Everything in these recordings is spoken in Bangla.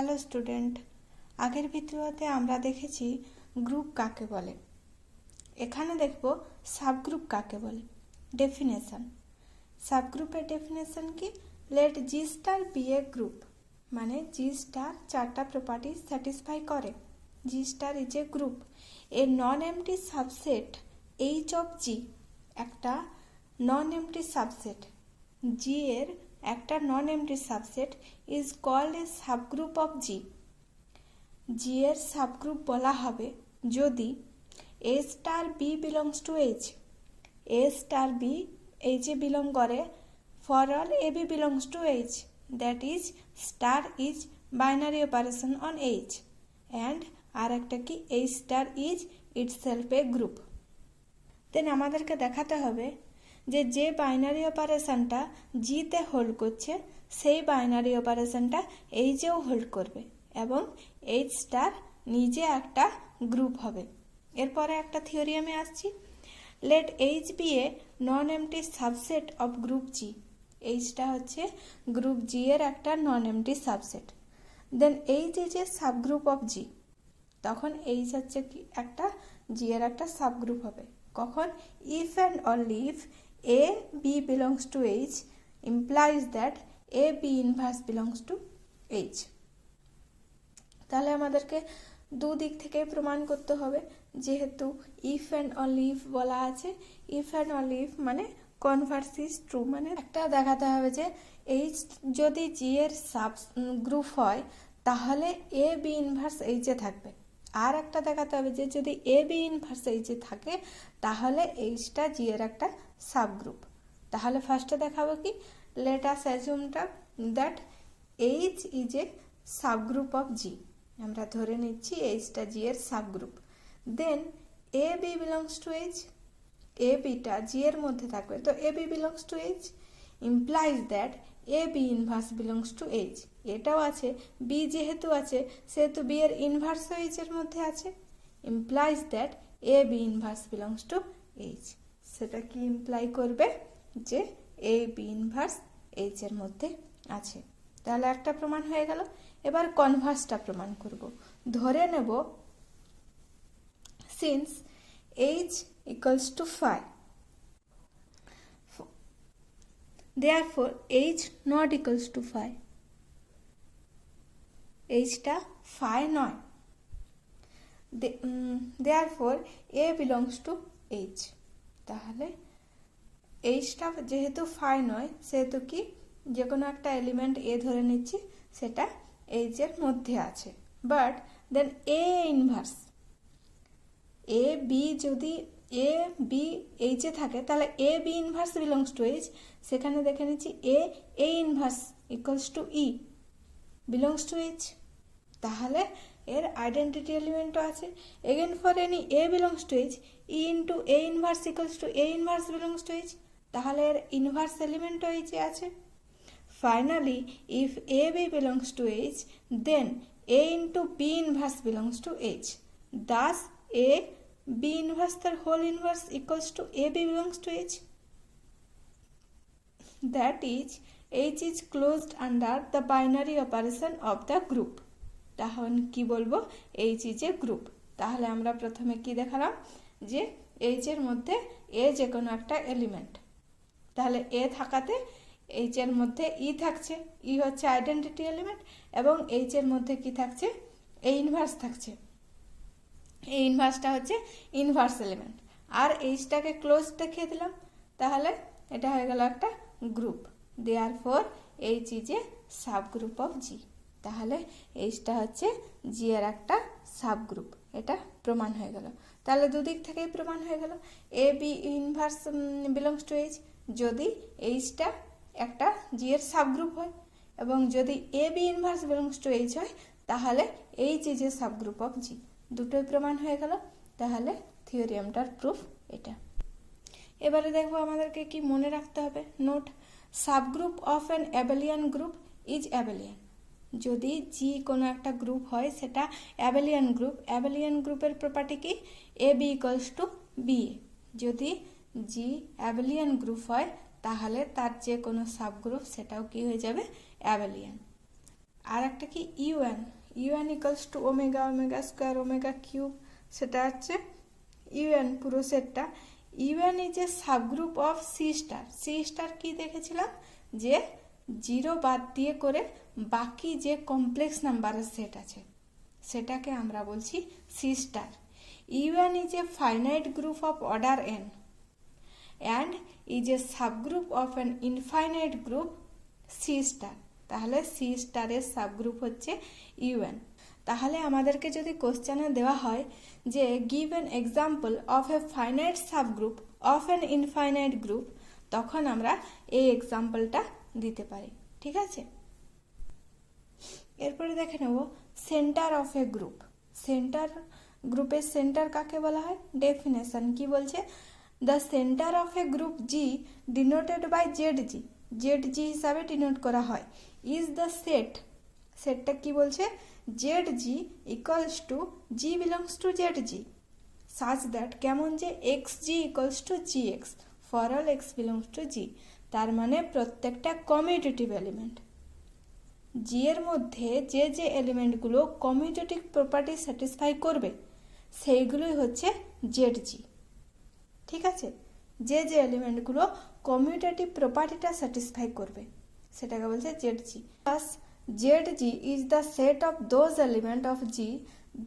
হ্যালো স্টুডেন্ট, আগের ভিডিওতে আমরা দেখেছি গ্রুপ কাকে বলে। এখানে দেখব সাবগ্রুপ কাকে বলে। ডেফিনেশন, সাবগ্রুপের ডেফিনেশন কি? Let G star be a group, মানে জি স্টার চারটা প্রপার্টি স্যাটিসফাই করে। G star is a group, a non empty subset H of G, একটা নন এমটি সাবসেট জি এর একটা non empty subset is called a subgroup of G. জি এর সাবগ্রুপ বলা হবে যদি a star b belongs to H, a star b এইচে বিলং করে, for all A B belongs to H, that is star is binary operation on H, and আর একটা কি H star is itself a group. Then আমাদেরকে দেখাতে হবে যে বাইনারি অপারেশনটা জিতে হোল্ড করছে সেই বাইনারি অপারেশনটা এইচেও হোল্ড করবে এবং এইচ স্টার নিজে একটা গ্রুপ হবে। এরপরে একটা থিওরিয়ামে আসছি। Let H be a non empty subset of group G. এইচটা হচ্ছে গ্রুপ জি এর একটা non empty subset. Then H is a subgroup of G. তখন এইচ হচ্ছে কি একটা জি এর একটা সাবগ্রুপ হবে। কখন? If and only if A B belongs to H implies that A B inverse belongs to H. তাহলে আমাদেরকে দুদিক থেকে প্রমাণ করতে হবে, যেহেতু ইফ অ্যান্ড অনলি ইফ বলা আছে। ইফ অ্যান্ড অনলি ইফ মানে কনভার্স ইজ ট্রু, মানে একটা দেখাতে হবে যে এইচ যদি জি এর সাব গ্রুপ হয় তাহলে এ বি ইনভার্স এইচে থাকবে। আর একটা দেখাতে হবে যে যদি এ বি ইনভার্স এইচে থাকে তাহলে এইচটা জি এর একটা সাবগ্রুপ। তাহলে ফার্স্টে দেখাবো কি, লেট আস অ্যাজিউমটা that H is a subgroup of G. আমরা ধরে নিচ্ছি এইচটা জি এর সাবগ্রুপ। Then a B belongs to H, a বিটা জি এর মধ্যে থাকবে, তো a B belongs to H implies that A B inverse belongs to H. এটাও আছে, বি যেহেতু আছে সেহেতু বি এর ইনভার্স এইচ এর মধ্যে আছে, implies that A B inverse belongs to H. সেটা কি ইমপ্লাই করবে? যে এ বি ইনভার্স এইচ এর মধ্যে আছে। তাহলে একটা প্রমাণ হয়ে গেল। এবার কনভার্সটা প্রমাণ করব। ধরে নেব since H equals to phi, therefore h not equals to phi, hটা phi নয়, therefore a belongs to h। তাহলে hটা যেহেতু phi নয় সেহেতু কি যে কোনো একটা এলিমেন্ট a ধরে নিচ্ছি সেটা h এর মধ্যে আছে। But then a inverse a b যদি এ বি এইচে থাকে তাহলে a B inverse belongs to H. সেখানে দেখে নিচ্ছি a inverse equals to e belongs to H. তাহলে এর আইডেন্টিটি এলিমেন্টও আছে। Again for any a belongs to H, e into a inverse equals to a inverse belongs to H. তাহলে এর ইনভার্স এলিমেন্টও এইচে আছে। Finally if A B belongs to H then A into B inverse belongs to H. Thus a b inverse তার whole inverse equals to a b belongs to h, that is h is closed under the binary operation of the group। তাহলে কি বলবো? h is a group। তাহলে আমরা প্রথমে কি দেখালাম যে h এর মধ্যে a যে কোনো একটা এলিমেন্ট, তাহলে a থাকাতে h এর মধ্যে e থাকছে, e হচ্ছে আইডেন্টিটি এলিমেন্ট, এবং h এর মধ্যে কি থাকছে? a ইনভার্স থাকছে। এই ইনভার্সটা হচ্ছে ইনভার্স এলিমেন্ট, আর এইচটাকে ক্লোজ দেখিয়ে দিলাম। তাহলে এটা হয়ে গেল একটা group. Therefore H is a subgroup of G. তাহলে এইচটা হচ্ছে জি এর একটা সাবগ্রুপ। এটা প্রমাণ হয়ে গেল। তাহলে দুদিক থেকেই প্রমাণ হয়ে গেল। A B inverse belongs to H যদি এইচটা একটা জি এর সাবগ্রুপ হয়, এবং যদি a B inverse belongs to H হয় তাহলে H is a subgroup of G. দুটোই প্রমাণ হয়ে গেল। তাহলে থিওরিয়ামটার প্রুফ এটা। এবারে দেখবো আমাদেরকে কি মনে রাখতে হবে। Note, subgroup of an abelian group is abelian. যদি জি কোনো একটা গ্রুপ হয় সেটা অ্যাবেলিয়ান গ্রুপ। অ্যাবেলিয়ান গ্রুপের প্রপার্টি কি? A B equals two B A. যদি জি অ্যাবেলিয়ান গ্রুপ হয় তাহলে তার যে কোনো সাবগ্রুপ সেটাও কি হয়ে যাবে? অ্যাবেলিয়ান। আর একটা কি UN, UN equals to omega, omega square, omega cube, সেটা হচ্ছে ইউএন পুরো সেটটা। UN is a subgroup of C star. C star কি দেখেছিলাম, যে জিরো বাদ দিয়ে করে বাকি যে কমপ্লেক্স নাম্বারের সেট আছে সেটাকে আমরা বলছি C star. UN is a finite group of order N and is a subgroup of an infinite group C star. তাহলে সি স্টারের সাবগ্রুপ হচ্ছে ইউএন। তাহলে আমাদেরকে যদি কোশ্চেনে দেওয়া হয় যে give an example of a finite subgroup of an infinite group, তখন আমরা এই এক্সাম্পলটা দিতে পারি। ঠিক আছে, এরপরে দেখে নেব centre of a group. Centre গ্রুপের সেন্টার কাকে বলা হয়? ডেফিনেশন কি বলছে, the centre of a group G denoted by Z G, Z G হিসাবে ডিনোট করা হয়, ইজ দ্য সেট, সেটটা কি বলছে, Z G equals to g belongs to Z G such that, কেমন যে x g equals to g x for all x belongs to G. তার মানে প্রত্যেকটা কমিউটেটিভ এলিমেন্ট, জি এর মধ্যে যে যে এলিমেন্টগুলো কমিউটেটিভ প্রপার্টি স্যাটিসফাই করবে সেইগুলোই হচ্ছে জেড জি। ঠিক আছে, যে যে এলিমেন্টগুলো কমিউটেটিভ প্রপার্টিটা স্যাটিসফাই করবে সেটাকে বলছে Z G. Plus Z G is the set of those element of G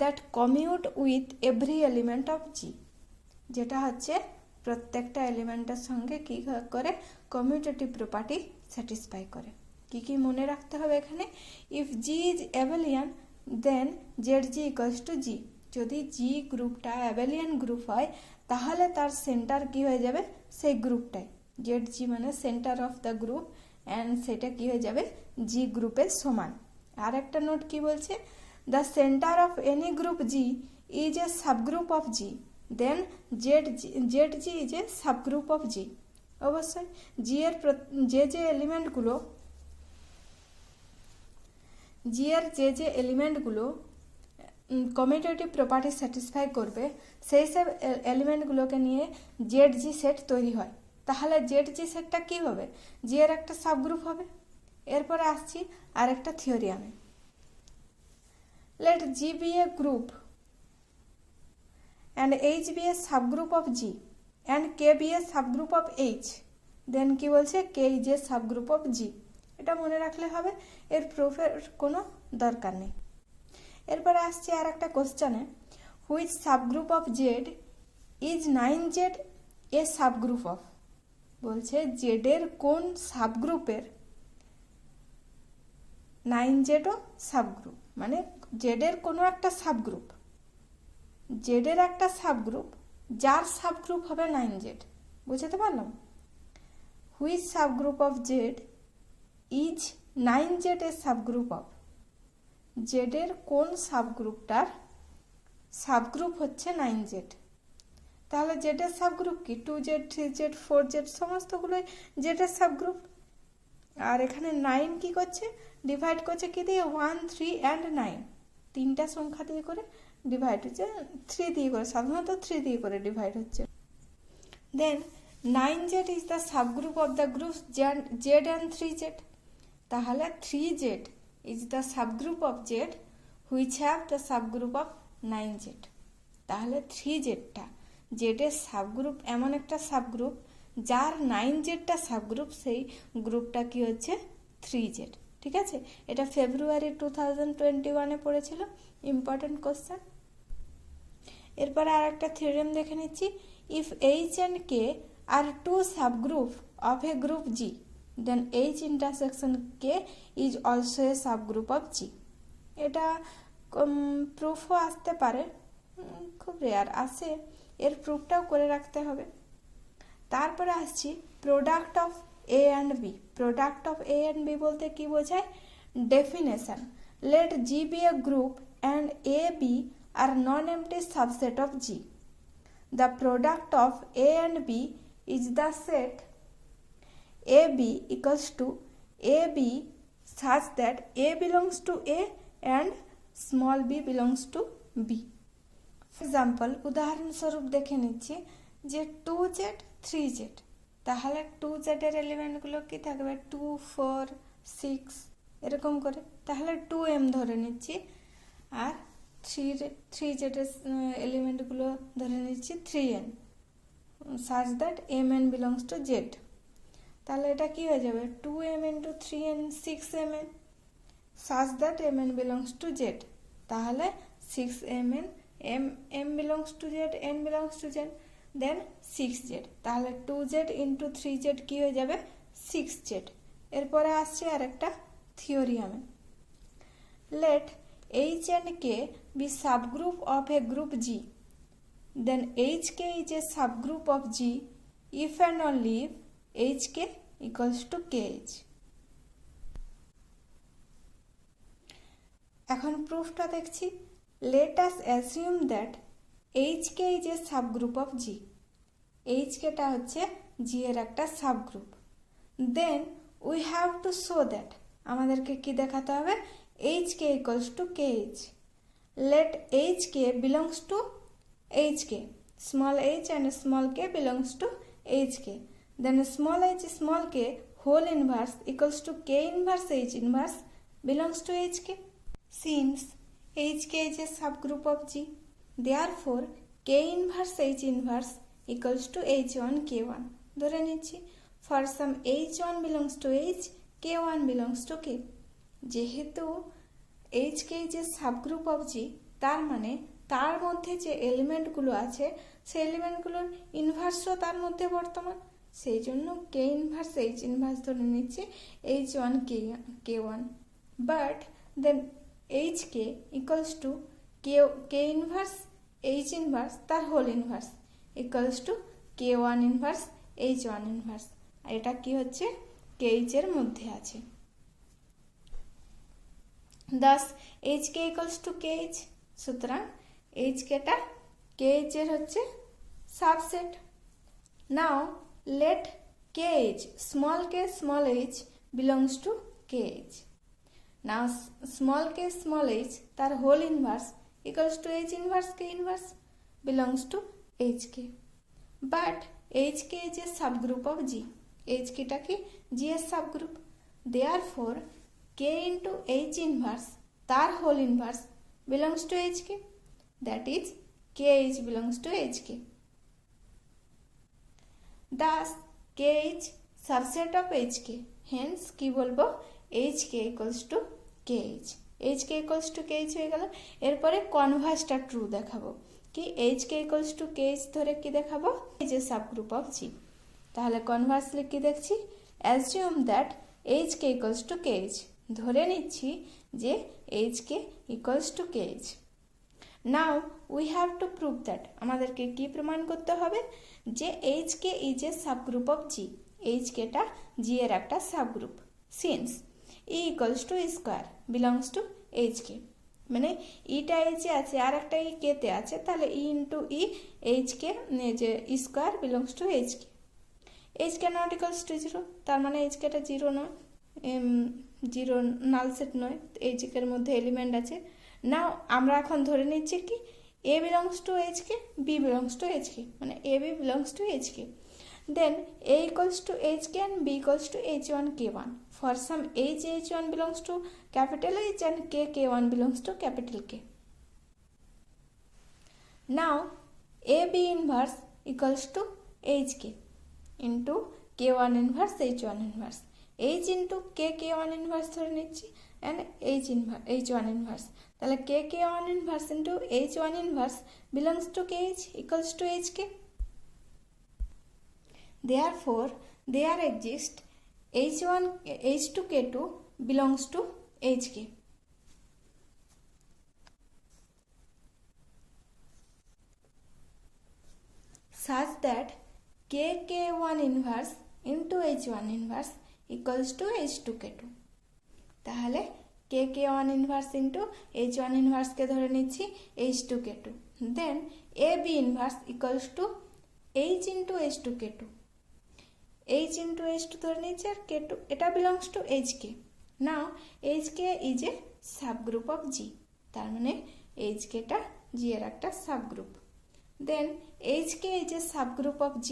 that commute with every element of G, যেটা হচ্ছে প্রত্যেকটা এলিমেন্টের সঙ্গে কি করে, কমিউটেটিভ প্রপার্টি স্যাটিসফাই করে। কি কি মনে রাখতে হবে এখানে, if G is abelian then Z G equals to G. যদি জি গ্রুপটা অ্যাবেলিয়ান গ্রুপ হয় তাহলে তার সেন্টার কি হয়ে যাবে, সেই গ্রুপটাই, জেড জি মানে centre of the group, and সেটা কি হয়ে যাবে, জি গ্রুপের সমান। আর একটা নোট কি বলছে, the centre of any group G is a subgroup of G, then Z G is a subgroup of G. অবশ্যই জি এর যে যে এলিমেন্টগুলো, জি এর যে যে এলিমেন্টগুলো কমিউটেটিভ প্রপার্টি স্যাটিসফাই করবে সেই সব এলিমেন্টগুলোকে নিয়ে জেড জি সেট তৈরি হয়। তাহলে জেড জি সেটটা কী হবে, জি এর একটা সাবগ্রুপ হবে। এরপরে আসছি আরেকটা থিওরিয়ামে, let G be a group and H be a subgroup of G and K be a subgroup of H, then কি বলছে, K is a subgroup of G. এটা মনে রাখলে হবে, এর প্রুফের কোনো দরকার নেই। এরপরে আসছে আর একটা কোশ্চেনে, which subgroup of Z is 9Z a subgroup of, বলছে জেডের কোন সাবগ্রুপের 9Zও সাবগ্রুপ, মানে জেডের কোনো একটা সাবগ্রুপ, জেডের একটা সাবগ্রুপ যার সাবগ্রুপ হবে 9Z। বুঝতে পারলাম, which subgroup of Z is 9Z a subgroup of, জেডের কোন সাবগ্রুপটার সাবগ্রুপ হচ্ছে 9Z। তাহলে জেডের সাবগ্রুপ কি, 2Z 3Z 4Z সমস্তগুলোই জেডের সাবগ্রুপ। আর এখানে 9 কি করছে, ডিভাইড করছে কি দিয়ে, 1 3 অ্যান্ড 9, তিনটা সংখ্যা দিয়ে করে ডিভাইড হচ্ছে, 3 দিয়ে করে, সাধারণত 3 দিয়ে করে ডিভাইড হচ্ছে। দেন 9Z is the subgroup of the group Z and 3Z। তাহলে 3Z is the subgroup of Z which have the subgroup of 9Z। তাহলে 3Zটা জেডের সাবগ্রুপ, এমন একটা সাবগ্রুপ যার 9Zটা সাবগ্রুপ, সেই গ্রুপটা কি হচ্ছে 3Z। ঠিক আছে, এটা ফেব্রুয়ারি 2021-এ পড়েছিল, ইম্পর্টেন্ট কোশ্চেন। এরপরে আর একটা থিওরেম দেখে নিচ্ছি, if H and K are two subgroup of a group G then H intersection K is also a subgroup of G. এটা প্রুফও আসতে পারে, খুব রেয়ার আসে, এর প্রুফটাও করে রাখতে হবে। তারপরে আসছি product of A and B. Product of A and B বলতে কি বোঝায়, definition, let G be a group and A B are non empty subset of G. The product of A and B is the set A B equals to A B such that a belongs to a and small b belongs to b. Example, উদাহরণস্বরূপ দেখে নিচ্ছি যে 2Z 3Z, তাহলে 2Z এর এলিমেন্টগুলো কি থাকবে, 2 4 6 এরকম করে, তাহলে 2m ধরে নিচ্ছি, আর থ্রি জেডের এলিমেন্টগুলো ধরে নিচ্ছি 3n, such that mn belongs to z। তাহলে এটা কি হয়ে যাবে 2m into 3n 6mn, such that mn belongs to z। তাহলে 6mn, m belongs to z, n belongs to z, then 6z। তাহলে 2z into 3z কি হয়ে যাবে 6z। এরপরে আসছে আর একটা থিওরিয়ামে, let h and k be subgroup of a group G, then hk is a subgroup of G if and only if hk equals to kh। এখন প্রুফটা দেখছি, let us assume that hk is a subgroup of G। hkটা হচ্ছে G এর একটা subgroup. then we have to show that, আমাদেরকে কি দেখাতে হবে, hk equals to kh। let hk belongs to hk, small h and small k belongs to hk, then small k whole inverse equals to k inverse h inverse belongs to hk। since hk is a subgroup of G, therefore k inverse h inverse equals to h1 k1 ধরে নিচ্ছি, for some h1 belongs to h, k1 belongs to k। যেহেতু hk যে সাবগ্রুপ অফ জি, তার মানে তার মধ্যে যে এলিমেন্টগুলো আছে সেই এলিমেন্টগুলোর ইনভার্সও তার মধ্যে বর্তমান, সেই জন্য কে ইনভার্স এইচ ইনভার্স ধরে নিচ্ছে h1 k1, but then hk equals to K inverse H inverse তার whole inverse equals to k1 inverse h1 inverse, আর এটা কি হচ্ছে kh এর মধ্যে আছে। thus hk equals to kh, সুতরাং hk টা kh এর হচ্ছে subset. now let kh small k small h belongs to kh। now small k small h তার whole inverse equals to h inverse k inverse belongs to hk, but hk is a subgroup of G। hk টা কি G এর subgroup, therefore k into h inverse তার whole inverse belongs to hk, that is kh belongs to hk। thus kh subset of hk, hence কি বলবো hk equals to kh। hk equals to kh হয়ে গেল। এরপরে কনভার্সটা ট্রু দেখাবো, কি hk equals to kh ধরে কি দেখাবো, এই যে সাবগ্রুপ অফ জি। তাহলে কনভার্সলি কি দেখছি, assume that hk equals to kh, ধরে নিচ্ছি যে hk equals to kh। now we have to prove that, আমাদেরকে কি প্রমাণ করতে হবে, যে hk is a subgroup of G। hk টা G এর একটা subgroup, since e equals to e square belongs to hk, মানে ইটা এইচে আছে আর একটা ই কে তে আছে, তাহলে ই ইন্টু ই এইচকে যে E square belongs to HK. HK not equals to zero, তার মানে এইচকেটা জিরো নয়, জিরো নাল সেট নয়, এইচকের মধ্যে এলিমেন্ট আছে। নাও আমরা এখন ধরে নিচ্ছি কি a belongs to HK, b belongs to HK, মানে a B belongs to HK. then a equals to hk and b equals to h1 k1 for some h1 belongs to capital H and k1 belongs to capital K। now ab inverse equals to hk into k1 inverse h1 inverse, h into k1 inverse ধরে নিচ্ছি and h1 inverse, তাহলে k1 inverse into h1 inverse belongs to kh equals to hk। therefore there exists h2k2 belongs to hk। such that k1 inverse into h1 inverse equals to h2k2। তাহলে k1 inverse into h1 inverse কে ধরে নিচ্ছি h2k2, then ab inverse equals to h into h2k2, h into h2 ধরে নিচ্ছি আর k2 এটা belongs to hk। now hk is a subgroup of G, তার মানে hk টা G এর একটা subgroup. then hk is a subgroup of G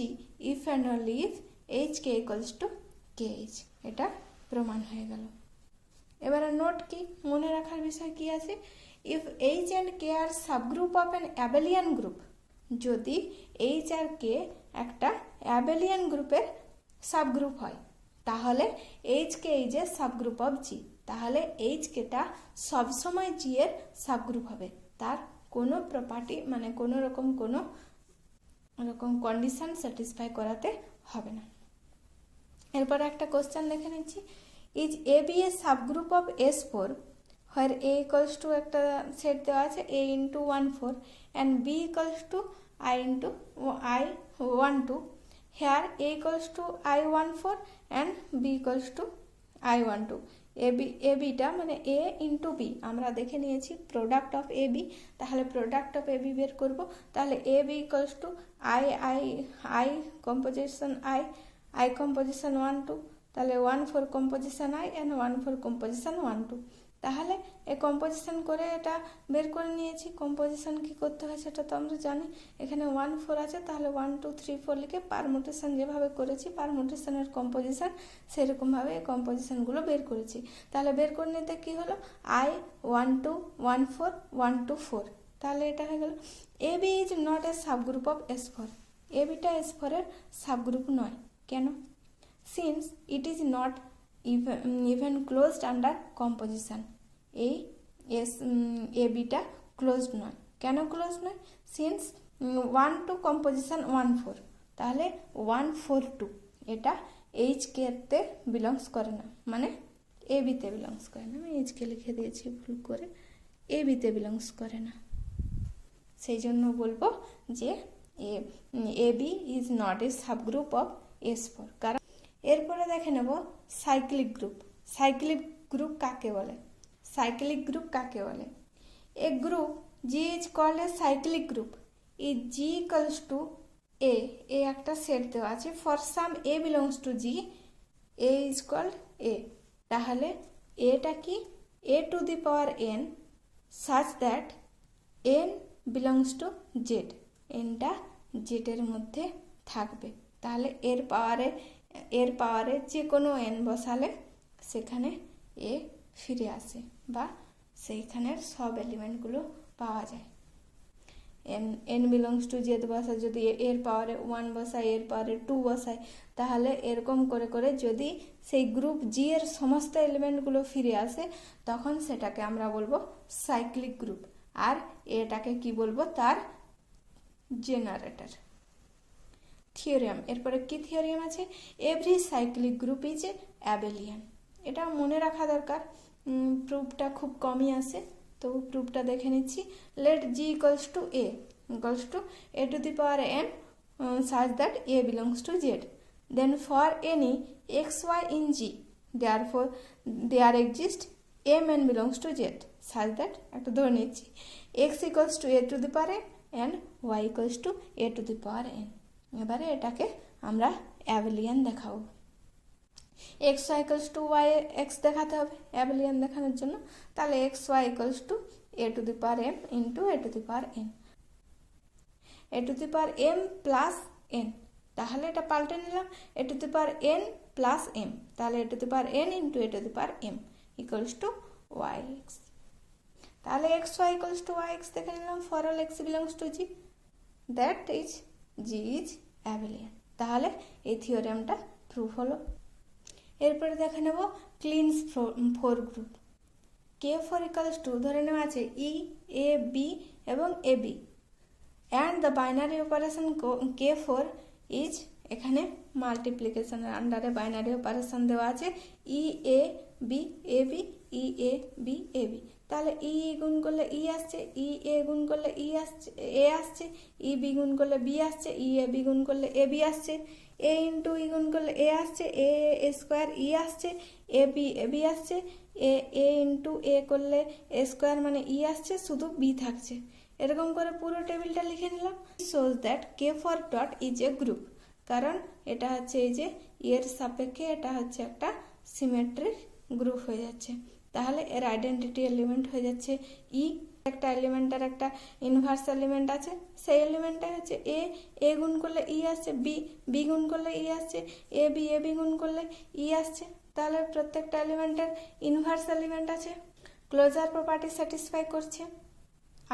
if and only if hk equals to kh, এটা প্রমাণ হয়ে গেল। এবারে নোট কি, মনে রাখার বিষয় কি আছে, if H and K are subgroup of an abelian group, যদি এইচ আর কে একটা অ্যাবেলিয়ান গ্রুপের সাবগ্রুপ হয়, তাহলে এইচ কে এই যে সাবগ্রুপ অফ জি, তাহলে এইচ কেটা সবসময় জি এর সাবগ্রুপ হবে, তার কোনো প্রপার্টি মানে কোনো রকম কন্ডিশন স্যাটিসফাই করাতে হবে না। এরপরে একটা কোশ্চেন দেখে নিচ্ছি, is A B a subgroup of S4 where A equals to একটা সেট দেওয়া আছে A into 1 4 and B equals to I into I 1 2, here A equals to I 1 4 and B equals to I 1 2। A beta মানে এ ইন্টু বি আমরা দেখে নিয়েছি প্রোডাক্ট অফ এ বি, তাহলে প্রোডাক্ট অফ এ বি বের করবো, তাহলে a B equals to I composition I composition 1 2, তাহলে 1 4 কম্পোজিশন আই অ্যান্ড 1 4 কম্পোজিশন 1 2। তাহলে এই কম্পোজিশন করে এটা বের করে নিয়েছি। কম্পোজিশন কি করতে হয় সেটা তো আমরা জানি, এখানে 1 4 আছে, তাহলে 1 2 3 4 লিখে পারমুটেশন যেভাবে করেছি পারমুটেশনের কম্পোজিশন সেরকমভাবে এই কম্পোজিশনগুলো বের করেছি। তাহলে বের করে নিতে কী হলো, আই 1 2 1 4 1 2 4, তাহলে এটা হয়ে গেল। A b is not a subgroup of S4, a beta S4 এর সাবগ্রুপ নয়, কেন? Since it is not even closed under composition, এই এ বিটা ক্লোজড নয়, কেন ক্লোজ নয়? সিন্স 1 2 কম্পোজিশন 1 4, তাহলে 1 4 2 এটা এইচ কেতে বিলংস করে না, মানে এ বিতে বিলংস করে না। আমি এইচ কে লিখে দিয়েছি ভুল করে, এ বিতে বিলংস করে না, সেই জন্য বলবো যে a b is not a subgroup of S4। কারণ এরপরে দেখে নেব সাইক্লিক গ্রুপ। সাইক্লিক গ্রুপ কাকে বলে? সাইক্লিক গ্রুপ কাকে বলে? A group G is called a cyclic group is G equals to a একটা সেট দেওয়া আছে, for some a belongs to G a is called a, তাহলে এটা কি a to the power N such that n belongs to Z, এনটা জেডের মধ্যে থাকবে, তাহলে এর পাওয়ারে যে কোনো এন বসালে সেখানে এ ফিরে আসে বা সেইখানের সব এলিমেন্টগুলো পাওয়া যায়। এন বিলংস টু জেড বসা, যদি এর পাওয়ারে 1 বসায়, এর পাওয়ারে 2 বসায়, তাহলে এরকম করে করে যদি সেই গ্রুপ জি এর সমস্ত এলিমেন্টগুলো ফিরে আসে তখন সেটাকে আমরা বলবো সাইক্লিক গ্রুপ, আর এটাকে কি বলবো, তার জেনারেটর। থিওরিয়াম, এরপরে কি থিওরিয়াম আছে, every cyclic group is abelian, এটা মনে রাখা দরকার, প্রুফটা খুব কমই আসে, তো প্রুফটা দেখে নিচ্ছি। Let G equals to A to the power N such that A belongs to Z, then for any X Y in G there exist M N belongs to Z such that, একটা ধরে নিচ্ছি, X equals to A to the power N and Y equals to A to the power N. এবারে এটাকে আমরা অ্যাবেলিয়ান দেখাবো। X Y equals to Y X দেখাতে হবে অ্যাবেলিয়ান দেখানোর জন্য, তাহলে x Y equals to A to the power m into a to the power n, a to the power m plus n, তাহলে এটা পাল্টে নিলাম, a to the power n plus m, তাহলে a to the power n into a to the power m equals to Y x, তাহলে x Y equals to Y x দেখে নিলাম, for all x belongs to G that is G is abelian, তাহলে এই থিওরিয়ামটা প্রুফ হলো। এরপরে দেখে নেব Klein's four group. K4 equals to ধরে নেওয়া আছে ই এ বি এবং a b and the binary operation K4 is, এখানে মাল্টিপ্লিকেশনের আন্ডারে বাইনারি অপারেশন দেওয়া আছে e a B a b e a B a b, তাহলে ই গুণ করলে ই আসছে, ই এ গুণ করলে ই আসছে এ আসছে, ই বি গুণ করলে বি আসছে, ই এ বি গুণ করলে এ বি আসছে, এ ইন্টু ই গুণ করলে এ আসছে, এ স্কোয়ার ই আসছে, এ বি আসছে, এ ইন্টু এ করলে এ স্কোয়ার মানে ই আসছে, শুধু বি থাকছে। এরকম করে পুরো টেবিলটা লিখে নিলাম। Shows that K4 dot is a group, কারণ এটা হচ্ছে এই যে এর সাপেক্ষে এটা হচ্ছে একটা সিমেট্রিক গ্রুপ হয়ে যাচ্ছে, তাহলে এর আইডেন্টিটি এলিমেন্ট হয়ে যাচ্ছে ই, একটা এলিমেন্টের একটা ইনভার্স এলিমেন্ট আছে, সেই এলিমেন্টটা হচ্ছে এ গুণ করলে ই আসছে, বি গুণ করলে ই আসছে, এ বি গুণ করলে ই আসছে, তাহলে প্রত্যেকটা এলিমেন্টের ইনভার্স এলিমেন্ট আছে, ক্লোজার প্রপার্টি স্যাটিসফাই করছে,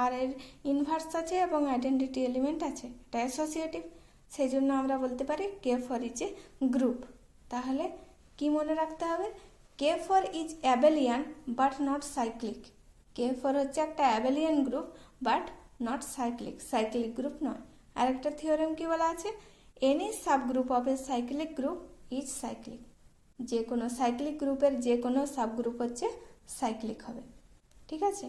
আর এর ইনভার্স আছে এবং আইডেন্টিটি এলিমেন্ট আছে, এটা অ্যাসোসিয়েটিভ। সেই জন্য আমরা বলতে পারি K for is a group. তাহলে কি মনে রাখতে হবে? K for is abelian but not cyclic. K for হচ্ছে একটা abelian group but not cyclic, cyclic group নয়। আরেকটা থিওরেম কি বলা আছে? Any subgroup of A cyclic group is cyclic. যে কোনো সাইক্লিক গ্রুপের যে কোনো সাবগ্রুপ হচ্ছে সাইক্লিক হবে। ঠিক আছে।